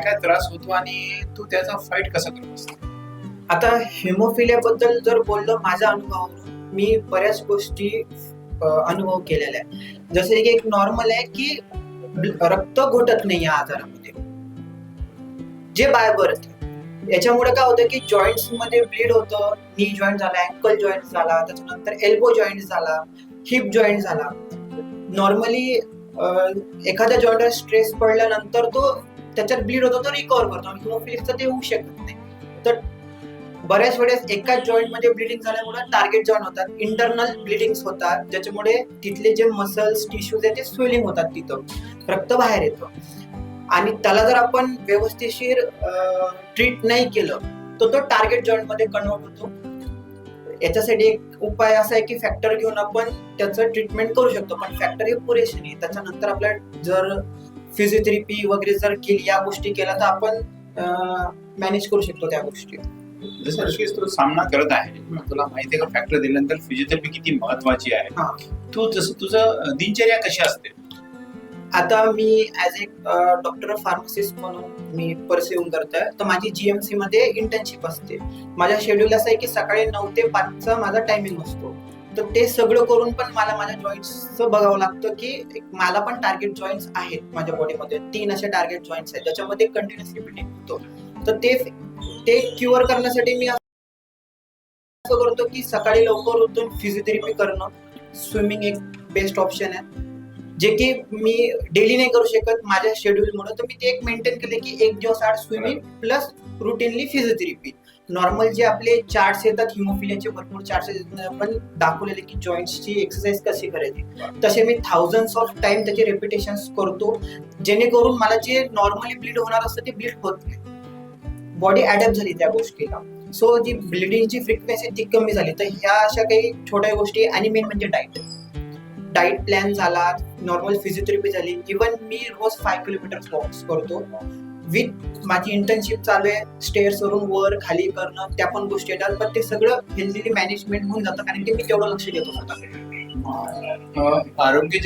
काय त्रास होतो आणि तू त्याचा फाईट कसा करत असतो? आता हिमोफिलिया बद्दल जर बोललो माझा अनुभव, मी बऱ्याच गोष्टी अनुभव केलेल्या आहे. जसे की एक नॉर्मल आहे की रक्त घोटत नाही या आजारामध्ये, जे बाय बर्थ. याच्यामुळे काय होतं की जॉईंट्स मध्ये ब्लीड होतं. नी जॉईंट झाला, अँकल जॉईंट झाला, त्याच्यानंतर एल्बो जॉईंट झाला, हिप जॉईंट झाला. नॉर्मली एखाद्या जॉईंटवर स्ट्रेस पडल्यानंतर तो त्याच्यात ब्लीड होतो, तो रिकव्हर करतो. हिमोफिलियाचं ते होऊ शकत नाही. तर बऱ्याच वेळेस एकाच जॉईंट मध्ये ब्लिडिंग झाल्यामुळे टार्गेट जॉईंट होतात, इंटरनल ब्लिडिंग्स होतात, ज्याच्यामुळे तिथले जे मसल्स टिश्यूज आहेत ते स्वेलिंग होतात, तिथं रक्त बाहेर येतं. आणि त्याला जर आपण व्यवस्थितशीर ट्रीट नाही केलं तर तो टार्गेट जॉईंट मध्ये कन्वर्ट होतो. याच्यासाठी एक उपाय असा आहे की फॅक्टर घेऊन आपण त्याचं ट्रीटमेंट करू शकतो, पण फॅक्टर हे पुरेसे नाही. त्याच्यानंतर आपल्याला जर फिजिओथेरपी वगैरे जर केली, या गोष्टी केल्या, तर आपण मॅनेज करू शकतो त्या गोष्टी. जसं ऋषिकेश तू सामना करत आहे, तुला माहिती आहे का फॅक्टर दिल्यानंतर फिजिओथेरपी किती महत्वाची आहे? तू जसं तुझं दिनचर्या कशी असते? आता मी ऍज ए डॉक्टर फार्मसिस्ट म्हणून मी परस्यू करतोय, तर माझी जीएमसी मध्ये इंटर्नशिप असते. माझ्या शेड्यूल असं आहे की सकाळी 9 ते 5चा माझा टायमिंग असतो. तर ते सगळं करून पण मला माझ्या जॉईंट्सचं बघावं लागतं की मला पण टार्गेट जॉईंट्स आहेत माझ्या बॉडीमध्ये. 3 असे टार्गेट जॉईंट्स आहेत ज्याच्यामध्ये कंटिन्युअस रिपीटिंग होतो. तर ते क्युअर करण्यासाठी मी असं करतो की सकाळी लवकर उठून फिजिओथेरपी करणं, स्विमिंग एक बेस्ट ऑप्शन आहे, जे की मी डेली नाही करू शकत माझ्या शेड्यूलमुळे. तर मी ते एक मेंटेन केले की 1 दिवस आड swimming plus routinely physiotherapy. Normal जे आपले चार्ट्स येतात, हिमोफिलियाचे भरपूर चार्ट्स येतात, आपण दाखवलेले की जॉईंट्सची एक्सरसाइज कशी करायची, तसे मी थाउजंड्स ऑफ टाइम त्याचे रेपिटेशन्स करतो, जेणेकरून मला जे नॉर्मली ब्लीड होणार असतं ते ब्लीड होत नाही. बॉडी अडॅप्ट झाली त्या गोष्टीला. सो जी ब्लिडिंगची फ्रिक्वेन्सी ती कमी झाली. तर ह्या अशा काही छोट्या गोष्टी, आणि मेन म्हणजे डाएट प्लॅन झाला, नॉर्मल फिजिओथेरपी झाली. इव्हन मी रोज 5 किलोमीटर वॉक्स करतो. विथ माझी इंटर्नशिप चालू आहे, स्टेअर्स वरून वर खाली करणं, त्या पण गोष्टी येतात. पण ते सगळं हेल्दीली मॅनेजमेंट होऊन जातं, कारण की मी तेवढं लक्ष देतो स्वतःकडे. आरोग्य